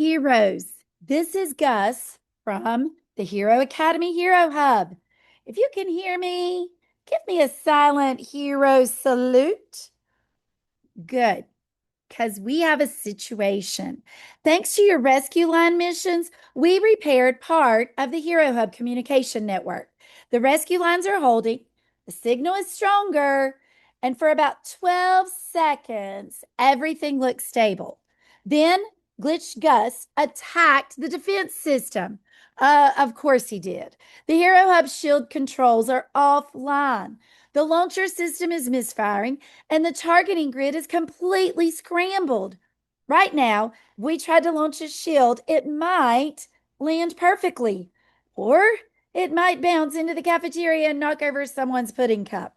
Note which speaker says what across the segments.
Speaker 1: Heroes. This is Gus from the Hero Academy Hero Hub. If you can hear me, give me a silent hero salute. Good, because we have a situation. Thanks to your rescue line missions, we repaired part of the Hero Hub communication network. The rescue lines are holding, the signal is stronger, and for about 12 seconds, everything looks stable. Then Glitch Gus attacked the defense system. Of course he did. The Hero Hub shield controls are offline. The launcher system is misfiring, and the targeting grid is completely scrambled. Right now, if we tried to launch a shield, it might land perfectly, or it might bounce into the cafeteria and knock over someone's pudding cup.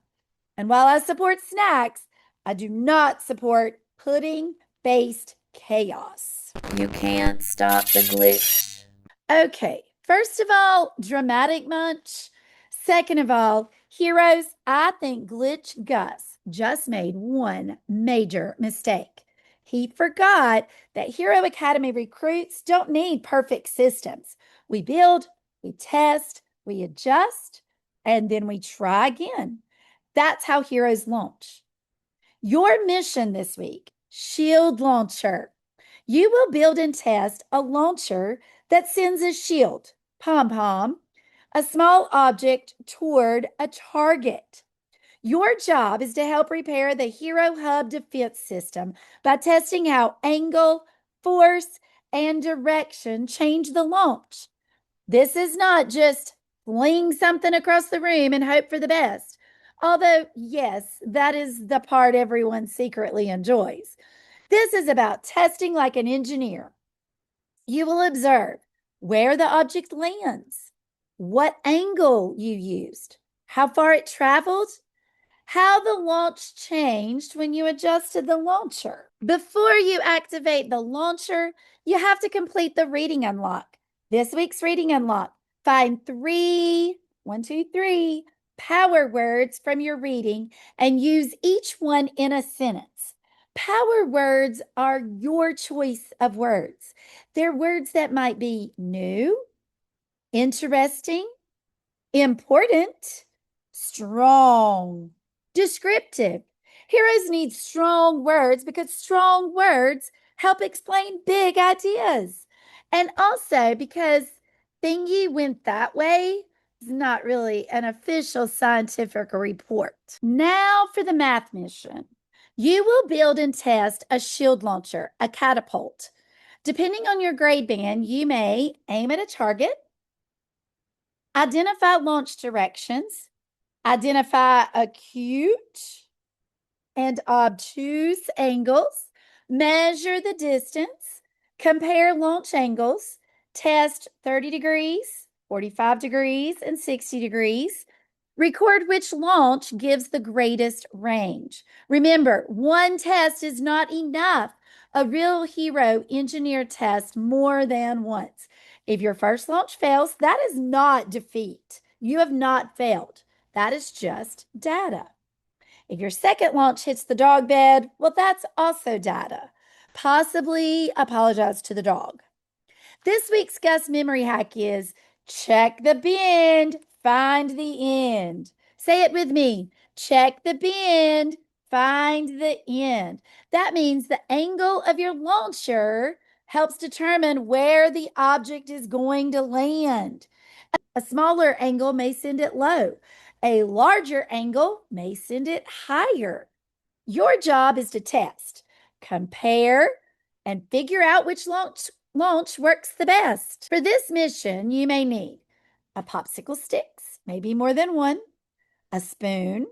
Speaker 1: And while I support snacks, I do not support pudding-based chaos. You can't stop the glitch. Okay, first of all, dramatic munch. Second of all, heroes, I think Glitch Gus just made one major mistake. He forgot that Hero Academy recruits don't need perfect systems. We build, we test, we adjust, and then we try again. That's how heroes launch. Your mission this week, Shield Launcher. You will build and test a launcher that sends a shield, pom-pom, a small object toward a target. Your job is to help repair the Hero Hub defense system by testing how angle, force, and direction change the launch. This is not just fling something across the room and hope for the best. Although, yes, that is the part everyone secretly enjoys. This is about testing like an engineer. You will observe where the object lands, what angle you used, how far it traveled, how the launch changed when you adjusted the launcher. Before you activate the launcher, you have to complete the reading unlock. This week's reading unlock, find three power words from your reading and use each one in a sentence. Power words are your choice of words. They're words that might be new, interesting, important, strong, descriptive. Heroes need strong words because strong words help explain big ideas. And also because thingy went that way is not really an official scientific report. Now for the math mission. You will build and test a shield launcher, a catapult. Depending on your grade band, you may aim at a target, identify launch directions, identify acute and obtuse angles, measure the distance, compare launch angles, test 30 degrees, 45 degrees, and 60 degrees. Record which launch gives the greatest range. Remember, one test is not enough. A real hero engineer tests more than once. If your first launch fails, that is not defeat. You have not failed. That is just data. If your second launch hits the dog bed, well, that's also data. Possibly apologize to the dog. This week's Gus Memory Hack is check the bend, find the end. Say it with me. Check the bend, find the end. That means the angle of your launcher helps determine where the object is going to land. A smaller angle may send it low. A larger angle may send it higher. Your job is to test, compare, and figure out which launch works the best. For this mission, you may need a popsicle sticks, maybe more than one, a spoon,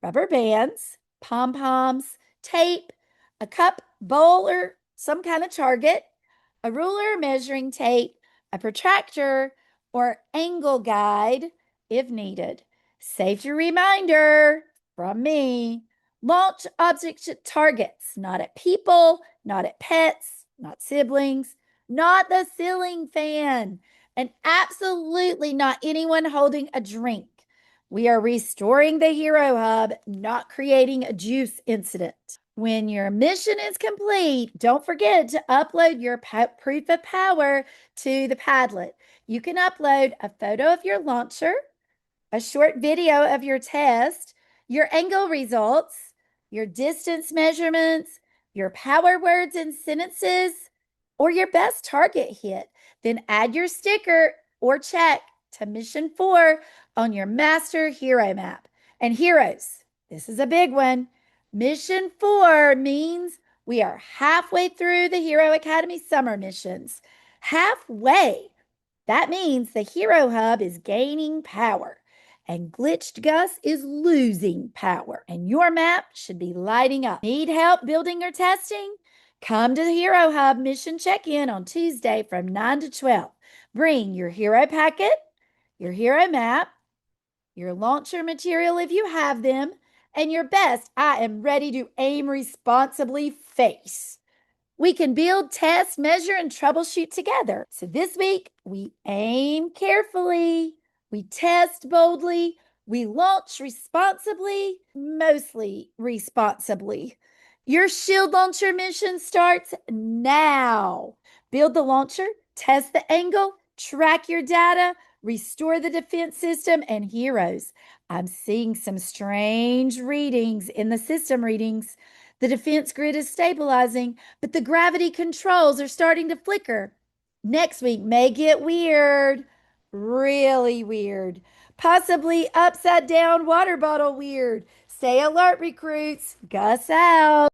Speaker 1: rubber bands, pom-poms, tape, a cup, bowl, or some kind of target, a ruler, measuring tape, a protractor, or angle guide if needed. Safety reminder from me. Launch objects at targets, not at people, not at pets, not siblings, not the ceiling fan, and absolutely not anyone holding a drink. We are restoring the Hero Hub, not creating a juice incident. When your mission is complete, don't forget to upload your proof of power to the Padlet. You can upload a photo of your launcher, a short video of your test, your angle results, your distance measurements, your power words and sentences, or your best target hit. Then add your sticker or check to Mission 4 on your Master Hero map. And heroes, this is a big one. Mission 4 means we are halfway through the Hero Academy summer missions. Halfway. That means the Hero Hub is gaining power and Glitched Gus is losing power, and your map should be lighting up. Need help building or testing? Come to the Hero Hub mission check-in on Tuesday from 9 to 12. Bring your hero packet, your hero map, your launcher material if you have them, and your best I am ready to aim responsibly face. We can build, test, measure, and troubleshoot together. So this week, we aim carefully, we test boldly, we launch responsibly, mostly responsibly. Your shield launcher mission starts now. Build the launcher, test the angle, track your data, restore the defense system, and heroes. I'm seeing some strange readings in the system readings. The defense grid is stabilizing, but the gravity controls are starting to flicker. Next week may get weird, really weird, possibly upside down water bottle weird. Stay alert, recruits. Gus out.